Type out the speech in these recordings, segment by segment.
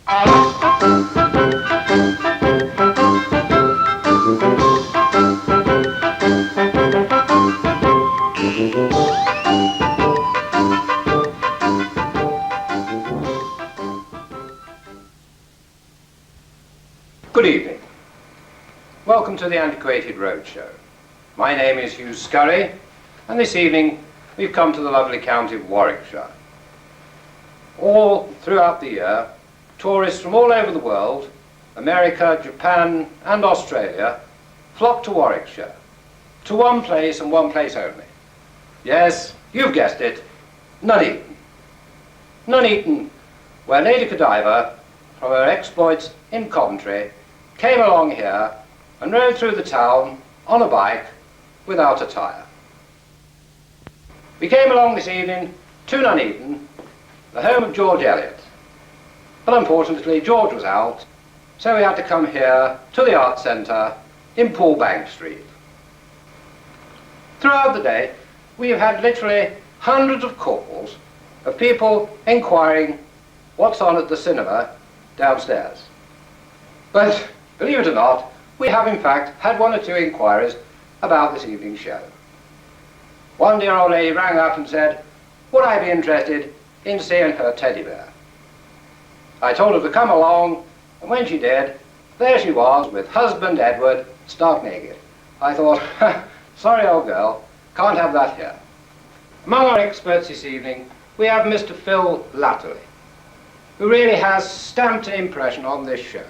Good evening. Welcome to the Antiquated Roadshow. My name is Hugh Scurry, and this evening we've come to the lovely county of Warwickshire. All throughout the year, tourists from all over the world, America, Japan and Australia, flock to Warwickshire, to one place and one place only. Yes, you've guessed it, Nuneaton. Nuneaton, where Lady Godiva, from her exploits in Coventry, came along here and rode through the town on a bike without a tyre. We came along this evening to Nuneaton, the home of George Eliot. But unfortunately George was out, so we had to come here to the Art Centre in Poolbank Street. Throughout the day we have had literally hundreds of calls of people inquiring what's on at the cinema downstairs. But believe it or not, we have in fact had one or two inquiries about this evening's show. One dear old lady rang up and said, would I be interested in seeing her teddy bear? I told her to come along, and when she did, there she was with husband Edward stark naked. I thought, sorry old girl, can't have that here. Among our experts this evening, we have Mr. Phil Latterly, who really has stamped an impression on this show.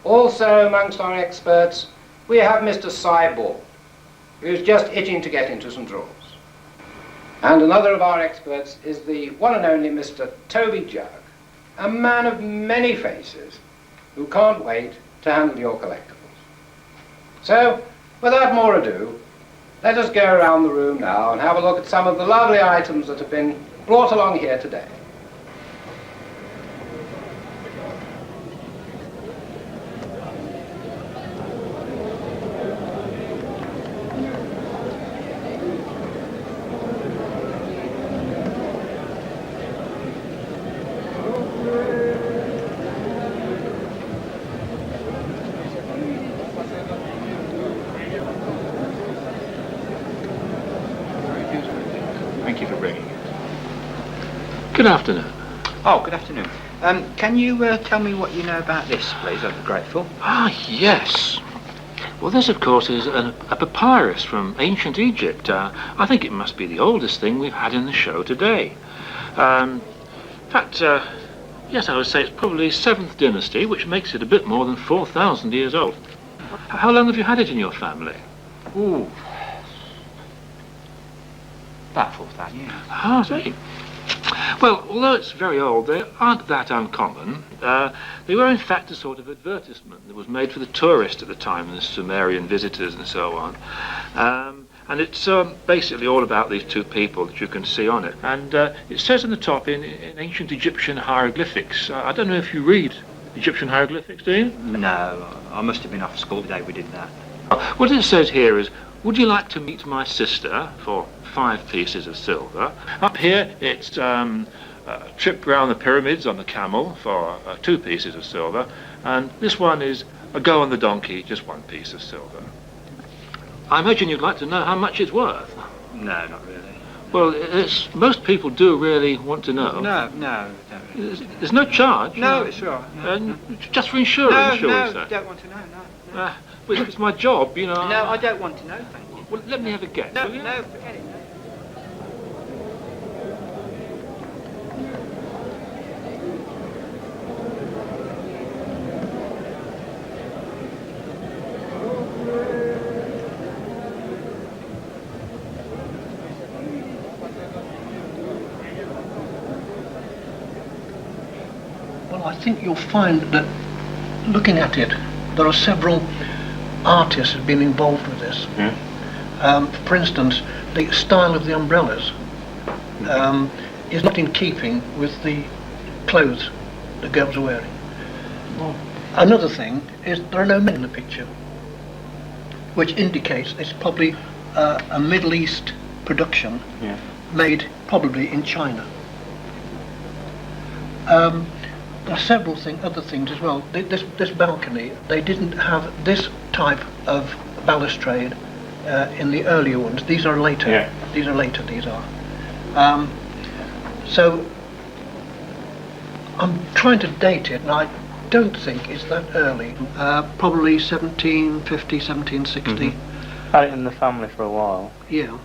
Also amongst our experts, we have Mr. Cy Ball, who's just itching to get into some drawers. And another of our experts is the one and only Mr. Toby Jugg, a man of many faces who can't wait to handle your collectibles. So, without more ado, let us go around the room now and have a look at some of the lovely items that have been brought along here today. Thank you for bringing it. Good afternoon. Oh, good afternoon. Can you tell me what you know about this, please? I'd be grateful. Ah, yes. Well, this, of course, is a papyrus from ancient Egypt. I think it must be the oldest thing we've had in the show today. In fact, yes, I would say it's probably 7th dynasty, which makes it a bit more than 4,000 years old. How long have you had it in your family? Ooh. About 4,000 years. Ah, see. Well, although it's very old, they aren't that uncommon. They were, in fact, a sort of advertisement that was made for the tourist at the time, the Sumerian visitors and so on. And it's basically all about these two people that you can see on it. And it says on the top in ancient Egyptian hieroglyphics. I don't know if you read Egyptian hieroglyphics, do you? No, I must have been off school the day we did that. What it says here is, would you like to meet my sister for 5 pieces of silver? Up here it's a trip round the pyramids on the camel for 2 pieces of silver, and this one is a go on the donkey, just 1 piece of silver. I imagine you'd like to know how much it's worth. No, not really. Well, most people do really want to know. No, don't really. There's no charge. No, it's all right. No. Just for insurance, shall we say? No, don't want to know, no. Well, it's my job, you know. No, I don't want to know, thank you. Well, let me have a guess. No, will you? no, forget it. Well, I think you'll find that, looking at it, there are several artists have been involved with this. For instance, the style of the umbrellas is not in keeping with the clothes the girls are wearing. Another thing is there are no men in the picture, which indicates it's probably a Middle East production made probably in China. There are several other things as well. This balcony, they didn't have this type of balustrade in the earlier ones. These are later. Yeah. These are later. These are. So I'm trying to date it, and I don't think it's that early. Probably 1750, 1760. Mm-hmm. Had it in the family for a while. Yeah.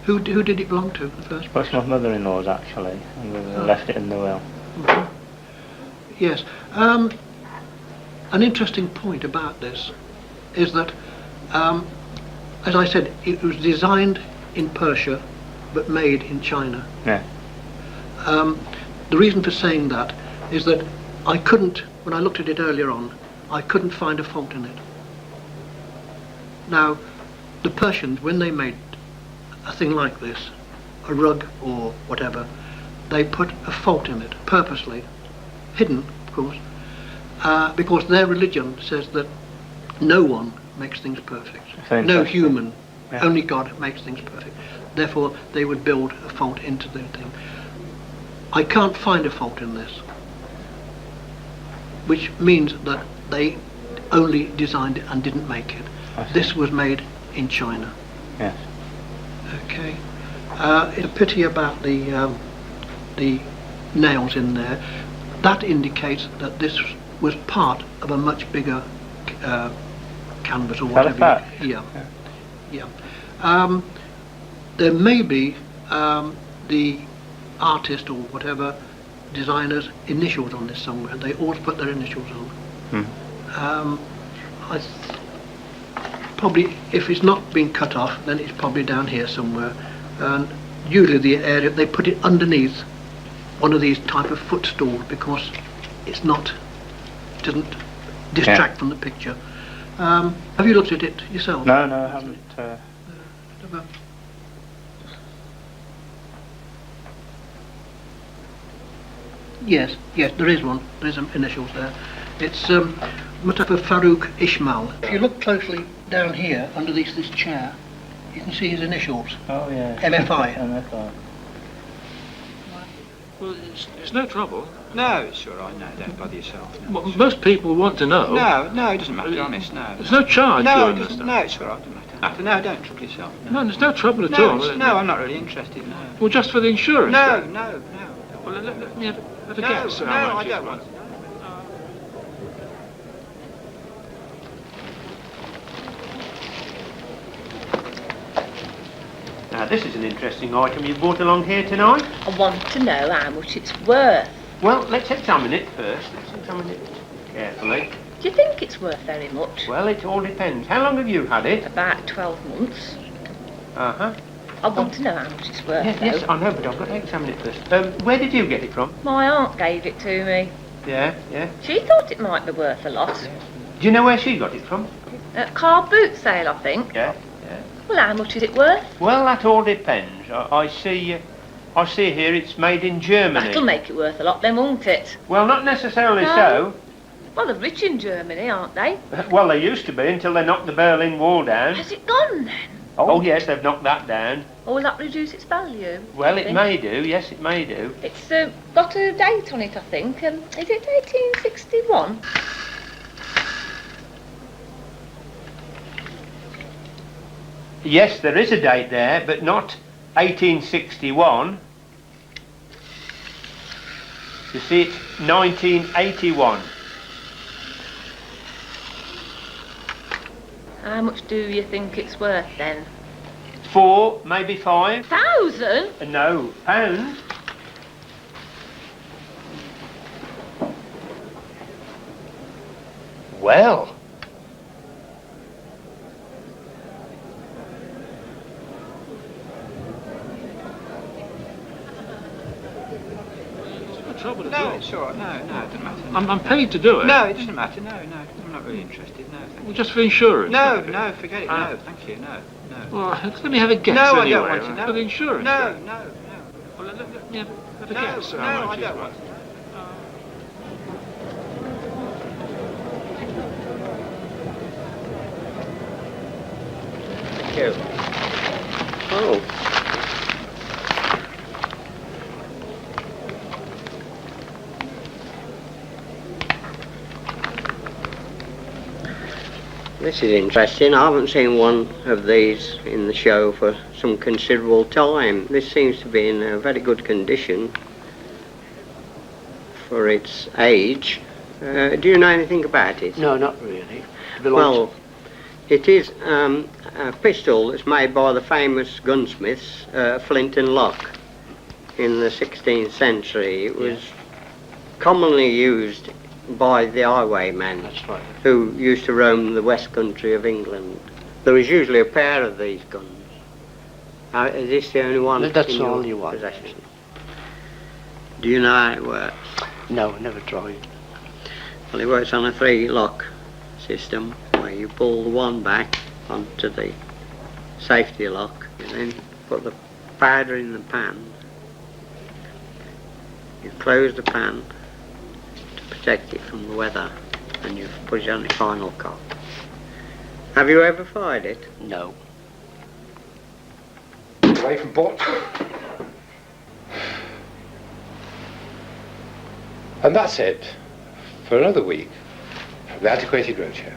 Who did it belong to in the first place? Well, it's my mother-in-law's actually, and we left it in the will. Mhm. Yes. An interesting point about this is that, as I said, it was designed in Persia but made in China. Yeah. The reason for saying that is that I couldn't, when I looked at it earlier on, I couldn't find a fault in it. Now, the Persians, when they made a thing like this, a rug or whatever, they put a fault in it purposely, hidden of course, because their religion says that no one makes things perfect, no human, only God makes things perfect. Therefore they would build a fault into the thing. I can't find a fault in this, which means that they only designed it and didn't make it. This was made in China. Yes. Okay. It's a pity about the nails in there. That indicates that this was part of a much bigger canvas or whatever. Yeah. There may be the artist or whatever designer's initials on this somewhere. They always put their initials on. Probably, if it's not been cut off, then it's probably down here somewhere. And usually the area, they put it underneath one of these type of footstools because it's not, doesn't distract from the picture. Have you looked at it yourself? No, I haven't. Yes, there is one. There's some initials there. It's Mustafa Farouk Ismail. If you look closely down here under this chair, you can see his initials. Oh yeah. MFI. MFI. Well, it's no trouble. No, it's all right. No, don't bother yourself. No, Well, most people want to know. No, it doesn't matter. Honest, no. There's no charge No, doing it this doesn't. stuff. No, it's all right. Doesn't matter. No, don't trouble yourself. No, there's no trouble at No, all. no, I'm not really interested. No. Well, just for the insurance. No. then? Well, let me have a No, guess. no, how I much it's don't worth. want. Now this is an interesting item you brought along here tonight. I want to know how much it's worth. Well, let's examine it first. Let's examine it carefully. Do you think it's worth very much? Well, it all depends. How long have you had it? About 12 months. Uh-huh. I want to know how much it's worth, though. Yes, I know, but I've got to examine it first. Where did you get it from? My aunt gave it to me. Yeah. She thought it might be worth a lot. Do you know where she got it from? At car boot sale, I think. Yeah. Well, how much is it worth? Well, that all depends. I see here it's made in Germany. That'll make it worth a lot then, won't it? Well, not necessarily No. Well, they're rich in Germany, aren't they? so. Well, they used to be until they knocked the Berlin Wall down. Has it gone then? Oh, yes, they've knocked that down. Or will that reduce its value? Well, do it you may do. Yes, it may do. think? It's got a date on it, I think. Is it 1861? Yes, there is a date there, but not 1861. You see, it's 1981. How much do you think it's worth then? 4, maybe 5. 1,000? No, pounds. Well. There's no trouble at No, all. it's all right. No, it doesn't matter. I'm paid to do it. No, it doesn't matter. No, I'm not really interested. No, thank Well, you. just for insurance. No, maybe. no, forget it. Ah. No, thank you. No. Well, let me have a guess No, I anyway. don't want to know. For the insurance. No, then. no. Well, let me have a No, guess. no, how I much it's don't worth. want to know. Thank you. Oh. This is interesting. I haven't seen one of these in the show for some considerable time. This seems to be in a very good condition for its age. Do you know anything about it? No, not really. Well, it is a pistol that's made by the famous gunsmiths, Flint and Lock, in the 16th century. It was commonly used by the highwaymen. That's right. Who used to roam the west country of England. There was usually a pair of these guns. Is this the only one? That's in the your only one. possession? Do you know how it works? No, never tried. Well, it works on a 3-lock system where you pull the one back onto the safety lock and then put the powder in the pan. You close the pan to protect it from the weather and you put it on the final cock. Have you ever fired it? No. Away from port. And that's it for another week from the Antiquated Roadshow.